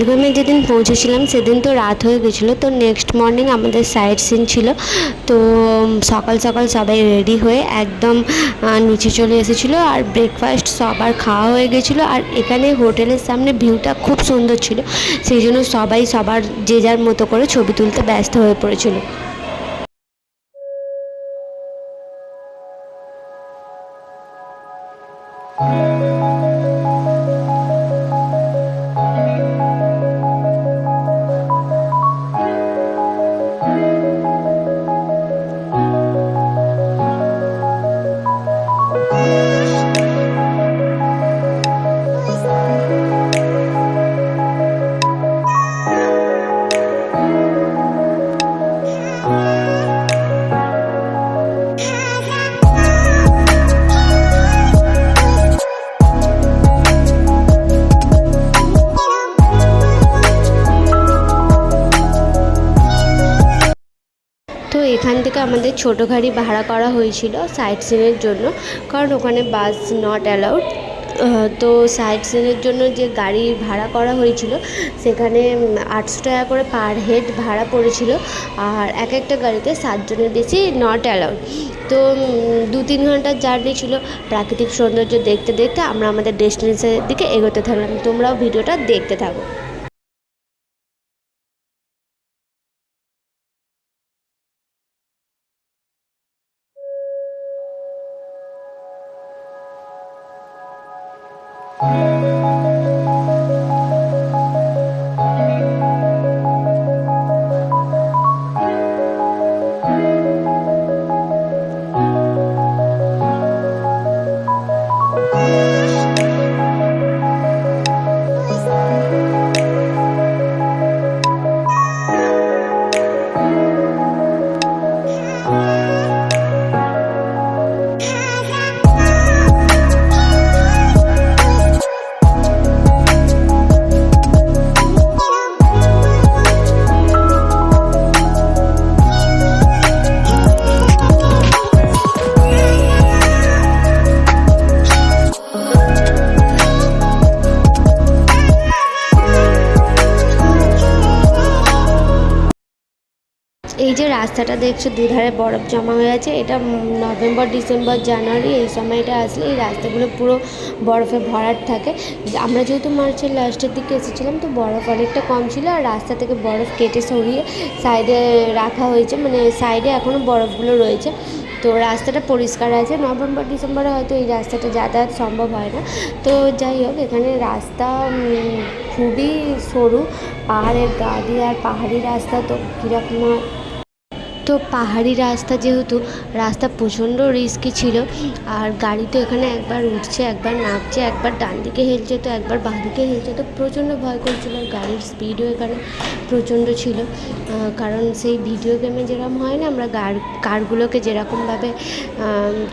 ঝাড়গ্রামে যেদিন পৌঁছেছিলাম সেদিন তো রাত হয়ে গেছিলো। তো নেক্সট মর্নিং আমাদের সাইট সিন ছিল। তো সকাল সকাল সবাই রেডি হয়ে একদম নিচে চলে এসেছিলো, আর ব্রেকফাস্ট সবার খাওয়া হয়ে গেছিলো। আর এখানে হোটেলের সামনে ভিউটা খুব সুন্দর ছিল, সেই জন্য সবাই সবার যে যার মতো করে ছবি তুলতে ব্যস্ত হয়ে পড়েছিল। তো এখান থেকে আমাদের ছোটো গাড়ি ভাড়া করা হয়েছিল সাইট সিনের জন্য, কারণ ওখানে বাস নট অ্যালাউড। তো সাইট সিনের জন্য যে গাড়ি ভাড়া করা হয়েছিল সেখানে 800 টাকা করে পার হেড ভাড়া পড়েছিল, আর এক একটা গাড়িতে 7 জনের বেশি নট অ্যালাউড। তো 2-3 ঘন্টার জার্নি ছিল। প্রাকৃতিক সৌন্দর্য দেখতে দেখতে আমরা আমাদের ডেস্টিনেশনের দিকে এগোতে থাকলাম। তোমরাও ভিডিওটা দেখতে থাকো। এই যে রাস্তাটা দেখছো দুধারে বরফ জমা হয়ে আছে, এটা নভেম্বর, ডিসেম্বর, জানুয়ারি এই সময়টা আসলে এই রাস্তাগুলো পুরো বরফে ভরাট থাকে। আমরা যেহেতু মার্চের লাস্টের দিকে এসেছিলাম, তো বরফ অনেকটা কম ছিল, আর রাস্তা থেকে বরফ কেটে সরিয়ে সাইডে রাখা হয়েছে, মানে সাইডে এখনও বরফগুলো রয়েছে। তো রাস্তাটা পরিষ্কার আছে। নভেম্বর ডিসেম্বরে হয়তো এই রাস্তাটা যাতায়াত সম্ভব হয় না। তো যাই হোক, এখানে রাস্তা খুবই সরু, পাহাড়ের গা দিয়ে, আর পাহাড়ি রাস্তা তো কীরকম হয়। তো পাহাড়ি রাস্তা যেহেতু, রাস্তা প্রচণ্ড রিস্কি ছিল, আর গাড়ি তো এখানে একবার উঠছে, একবার নামছে, একবার ডান দিকে হেলছে তো একবার বাঁ দিকে হেলছে, তো প্রচণ্ড ভয় করছিল। আর গাড়ির স্পিডও এখানে প্রচণ্ড ছিল, কারণ সেই ভিডিও গেমে যেরকম হয় না, আমরা কারগুলোকে যেরকমভাবে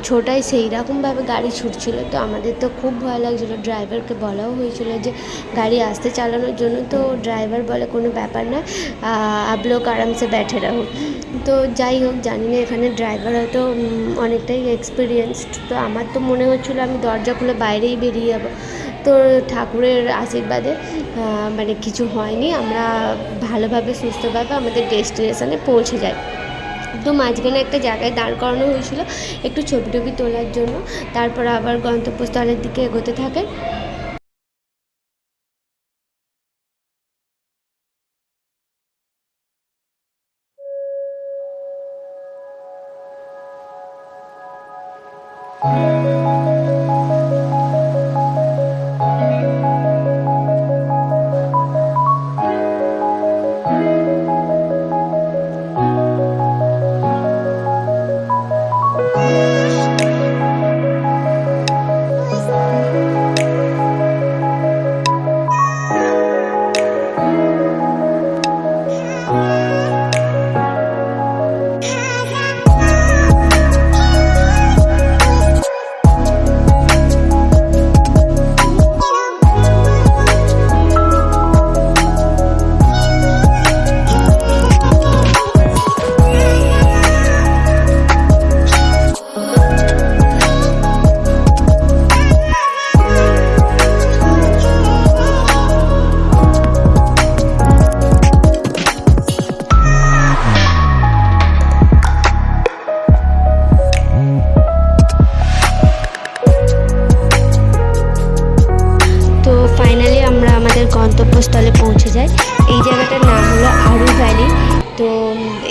ছোটাই সেই রকমভাবে গাড়ি ছুটছিল। তো আমাদের তো খুব ভয় লাগছিলো। ড্রাইভারকে বলাও হয়েছিল যে গাড়ি আস্তে চালানোর জন্য, তো ড্রাইভার বলে কোনো ব্যাপার না, আপ লোক আরামসে बैठे रहो। তো যাই হোক, জানি না এখানে ড্রাইভার হয়তো অনেকটাই এক্সপিরিয়েন্সড। তো আমার তো মনে হচ্ছিলো আমি দরজা খুলে বাইরেই বেরিয়ে যাবো। তো ঠাকুরের আশীর্বাদে মানে কিছু হয়নি, আমরা ভালোভাবে সুস্থভাবে আমাদের ডেস্টিনেশনে পৌঁছে যাই। তো মাঝখানে একটা জায়গায় দাঁড় করানো হয়েছিল একটু ছবি টবি তোলার জন্য, তারপর আবার গন্তব্যস্থলের দিকে এগোতে থাকে। তো ফাইনালি আমরা আমাদের গন্তব্যস্থলে পৌঁছে যাই। এই জায়গাটার নাম হলো আরু ভ্যালি। তো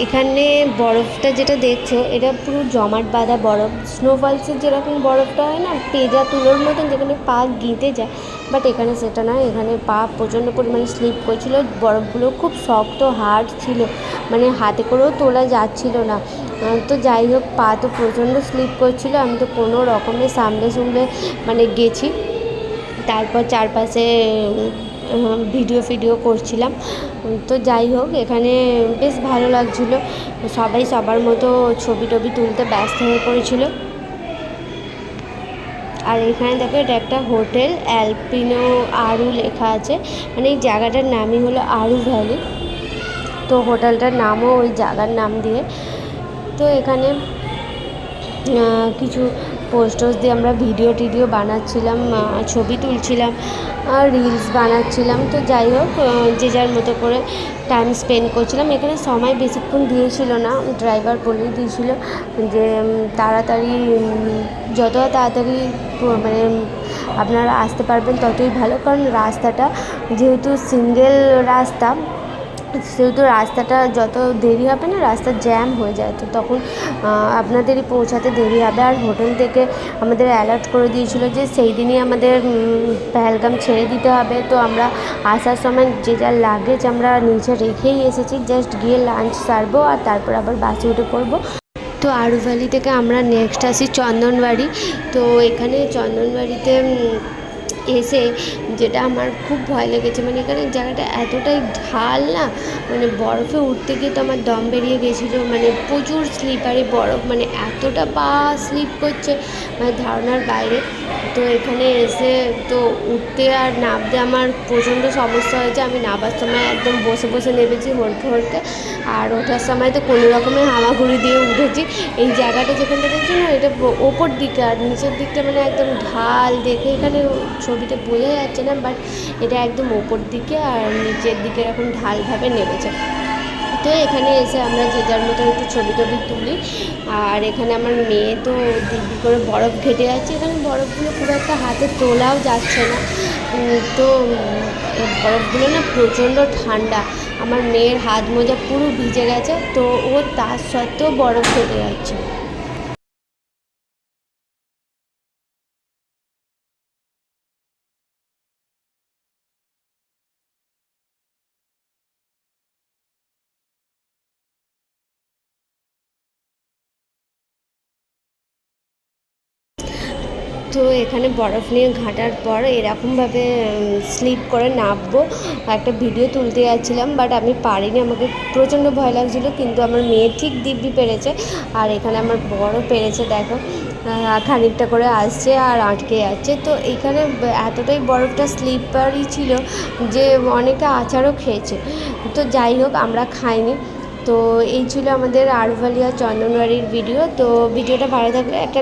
এখানে বরফটা যেটা দেখছো এটা পুরো জমাট বাঁধা বরফ, স্নোফলসের যেরকম বরফটা হয় না পেঁজা তুলোর মতন, যেখানে পা গিঁতে যায়, বাট এখানে সেটা নয়। এখানে পা প্রচণ্ড পরিমাণে স্লিপ করছিল, বরফগুলো খুব শক্ত হার্ড ছিল, মানে হাতে করেও তোলা যাচ্ছিল না। তো যাই হোক, পা তো প্রচণ্ড স্লিপ করছিল। আমি তো কোনো রকমের সামলে মানে গেছি। তারপর চারপাশে ভিডিও করছিলাম। তো যাই হোক, এখানে বেশ ভালো লাগছিল, সবাই সবার মতো ছবি টবি তুলতে ব্যস্ত হয়ে পড়েছিল। আর এখানে দেখো, এটা একটা হোটেল, অ্যালপিনো আরু লেখা আছে, মানে এই জায়গাটার নামই হলো আরু ভ্যালি। তো হোটেলটার নামও ওই জায়গার নাম দিয়ে। তো এখানে কিছু পোস্টার্স দিয়ে আমরা ভিডিও বানাচ্ছিলাম, ছবি তুলছিলাম আর রিলস বানাচ্ছিলাম। তো যাই হোক, যে যার মতো করে টাইম স্পেন্ড করছিলাম। এখানে সময় বেশিক্ষণ দিয়েছিল না, ড্রাইভার বলেই দিয়েছিল যে তাড়াতাড়ি, যত তাড়াতাড়ি মানে আপনারা আসতে পারবেন ততই ভালো, কারণ রাস্তাটা যেহেতু সিঙ্গেল রাস্তা, সেহেতু রাস্তাটা যত দেরি হবে না, রাস্তা জ্যাম হয়ে যায়, তো তখন আপনাদেরই পৌঁছাতে দেরি হবে। আর হোটেল থেকে আমাদের অ্যালার্ট করে দিয়েছিল যে সেই দিনই আমাদের পেহেলগাম ছেড়ে দিতে হবে। তো আমরা আসার সময় যে যার লাগেজ আমরা নিচে রেখেই এসেছি, জাস্ট গিয়ে লাঞ্চ সারবো আর তারপর আবার বাসে উঠে পড়বো। তো আরু ভ্যালি থেকে আমরা নেক্সট আসি চন্দনবাড়ি। তো এখানে চন্দনবাড়িতে এসে যেটা আমার খুব ভয় লেগেছে, মানে এখানে জায়গাটা এতটাই ঢাল না, মানে বরফে উঠতে গিয়ে তো আমার দম বেরিয়ে গেছিলো, মানে প্রচুর স্লিপারি বরফ, মানে এতটা পা স্লিপ করছে, মানে ধারণার বাইরে। তো এখানে এসে তো উঠতে আর নামতে আমার প্রচণ্ড সমস্যা হয়েছে। আমি নামার সময় একদম বসে নেমেছি হড়কে, আর ওঠার সময় তো কোনো রকমের হামাগুড়ি দিয়ে উঠেছি। এই জায়গাটা যেখানটা দেখছি না, এটা ওপর দিকে, আর নিচের দিকটা মানে একদম ঢাল, দেখে এখানে ছবিটা বোঝা যাচ্ছে না, বাট এটা একদম ওপর দিকে আর নিচের দিকে এরকম ঢালভাবে নেমেছে। তো এখানে এসে আমরা যে যার মতো একটু ছবি টবি তুলি। আর এখানে আমার মেয়ে তো দিব্যি করে বরফ ঘেটে যাচ্ছে, এখানে বরফগুলো খুব একটা হাতে তোলাও যাচ্ছে না। তো বরফগুলো না প্রচণ্ড ঠান্ডা, আমার মেয়ের হাত মোজা পুরো ভিজে গেছে, তো ও তার সত্ত্বেও বরফ ঘেটে যাচ্ছে। তো এখানে বরফ নিয়ে ঘাঁটার পর এরকমভাবে স্লিপ করে নামবো, একটা ভিডিও তুলতে যাচ্ছিলাম, বাট আমি পারিনি, আমাকে প্রচণ্ড ভয় লাগছিলো, কিন্তু আমার মেয়ে ঠিক দিব্যি পেরেছে। আর এখানে আমার বড় পেরেছে, দেখো খানিকটা করে আসছে আর আটকে যাচ্ছে। তো এখানে এতটাই বরফটা স্লিপারই ছিল যে অনেকে আচারও খেয়েছে। তো যাই হোক, আমরা খাইনি। তো এই ছিল আমাদের আরু ভ্যালি আর চন্দনবাড়ির ভিডিও। তো ভিডিওটা ভালো থাকলে একটা